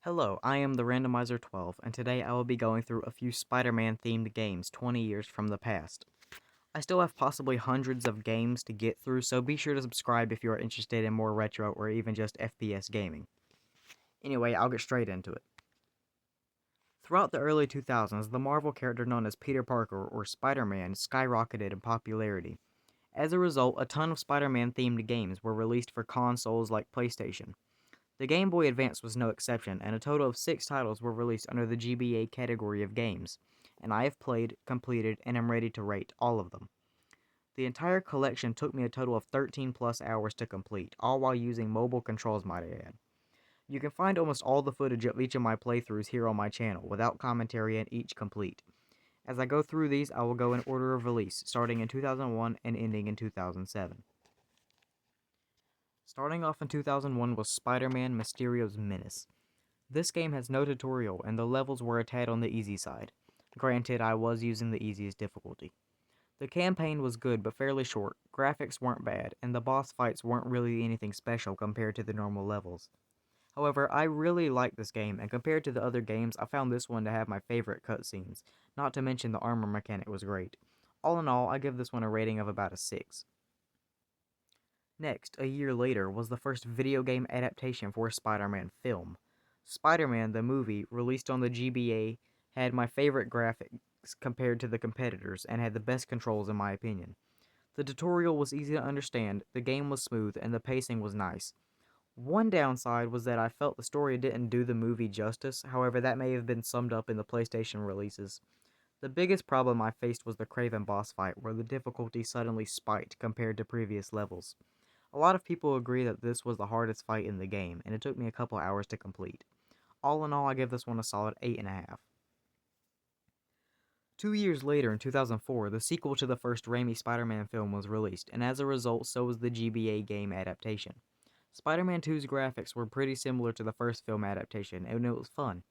Hello, I am the Randomizer 12, and today I will be going through a few Spider-Man themed games 20 years from the past. I still have possibly hundreds of games to get through, so be sure to subscribe if you are interested in more retro or even just FPS gaming. Anyway, I'll get straight into it. Throughout the early 2000s, the Marvel character known as Peter Parker or Spider-Man skyrocketed in popularity. As a result, a ton of Spider-Man themed games were released for consoles like PlayStation. The Game Boy Advance was no exception, and a total of 6 titles were released under the GBA category of games, and I have played, completed, and am ready to rate all of them. The entire collection took me a total of 13 plus hours to complete, all while using mobile controls, might I add. You can find almost all the footage of each of my playthroughs here on my channel, without commentary and each complete. As I go through these, I will go in order of release, starting in 2001 and ending in 2007. Starting off in 2001 was Spider-Man Mysterio's Menace. This game has no tutorial, and the levels were a tad on the easy side. Granted, I was using the easiest difficulty. The campaign was good but fairly short, graphics weren't bad, and the boss fights weren't really anything special compared to the normal levels. However, I really liked this game, and compared to the other games, I found this one to have my favorite cutscenes, not to mention the armor mechanic was great. All in all, I give this one a rating of about a 6. Next, a year later, was the first video game adaptation for a Spider-Man film. Spider-Man, the movie, released on the GBA, had my favorite graphics compared to the competitors and had the best controls in my opinion. The tutorial was easy to understand, the game was smooth, and the pacing was nice. One downside was that I felt the story didn't do the movie justice, however that may have been summed up in the PlayStation releases. The biggest problem I faced was the Kraven boss fight, where the difficulty suddenly spiked compared to previous levels. A lot of people agree that this was the hardest fight in the game, and it took me a couple hours to complete. All in all, I give this one a solid 8.5. 2 years later, in 2004, the sequel to the first Raimi Spider-Man film was released, and as a result, so was the GBA game adaptation. Spider-Man 2's graphics were pretty similar to the first film adaptation, and it was fun.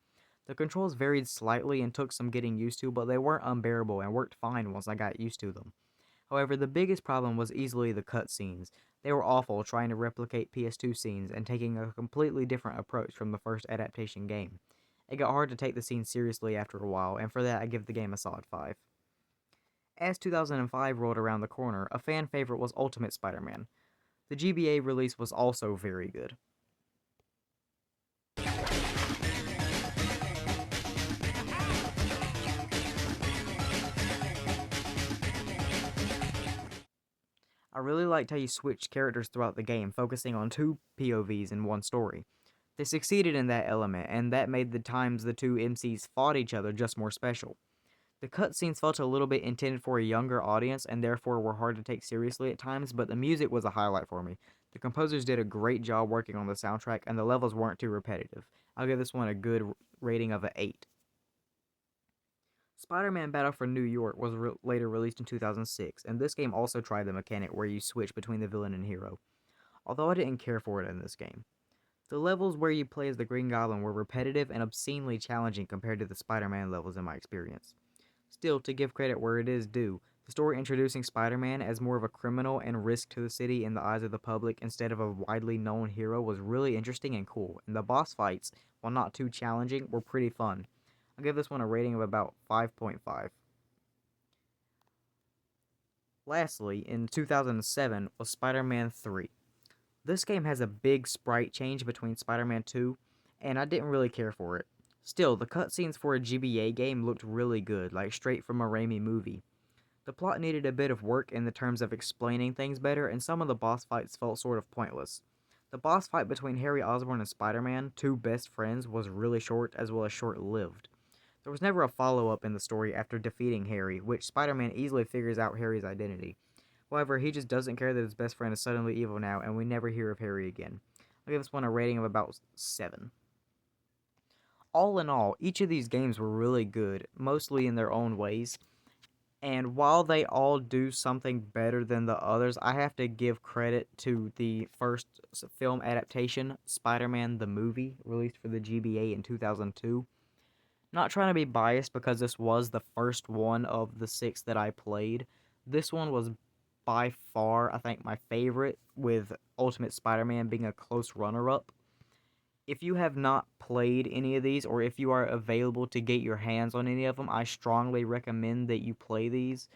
The controls varied slightly and took some getting used to, but they weren't unbearable and worked fine once I got used to them. However, the biggest problem was easily the cutscenes. They were awful, trying to replicate PS2 scenes and taking a completely different approach from the first adaptation game. It got hard to take the scene seriously after a while, and for that I give the game a solid 5. As 2005 rolled around the corner, a fan favorite was Ultimate Spider-Man. The GBA release was also very good. I really liked how you switched characters throughout the game, focusing on two POVs in one story. They succeeded in that element, and that made the times the two MCs fought each other just more special. The cutscenes felt a little bit intended for a younger audience and therefore were hard to take seriously at times, but the music was a highlight for me. The composers did a great job working on the soundtrack, and the levels weren't too repetitive. I'll give this one a good rating of an 8. Spider-Man Battle for New York was later released in 2006, and this game also tried the mechanic where you switch between the villain and hero, although I didn't care for it in this game. The levels where you play as the Green Goblin were repetitive and obscenely challenging compared to the Spider-Man levels in my experience. Still, to give credit where it is due, the story introducing Spider-Man as more of a criminal and risk to the city in the eyes of the public instead of a widely known hero was really interesting and cool, and the boss fights, while not too challenging, were pretty fun. I'll give this one a rating of about 5.5. Lastly, in 2007 was Spider-Man 3. This game has a big sprite change between Spider-Man 2, and I didn't really care for it. Still, the cutscenes for a GBA game looked really good, like straight from a Raimi movie. The plot needed a bit of work in the terms of explaining things better, and some of the boss fights felt sort of pointless. The boss fight between Harry Osborn and Spider-Man, two best friends, was really short as well as short-lived. There was never a follow-up in the story after defeating Harry, which Spider-Man easily figures out Harry's identity. However, he just doesn't care that his best friend is suddenly evil now, and we never hear of Harry again. I'll give this one a rating of about 7. All in all, each of these games were really good, mostly in their own ways. And while they all do something better than the others, I have to give credit to the first film adaptation, Spider-Man the Movie, released for the GBA in 2002. Not trying to be biased because this was the first one of the 6 that I played. This one was by far, I think, my favorite, with Ultimate Spider-Man being a close runner-up. If you have not played any of these, or if you are available to get your hands on any of them, I strongly recommend that you play these.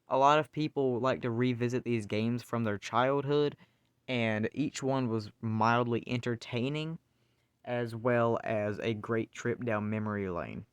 A lot of people like to revisit these games from their childhood, and each one was mildly entertaining as well as a great trip down memory lane.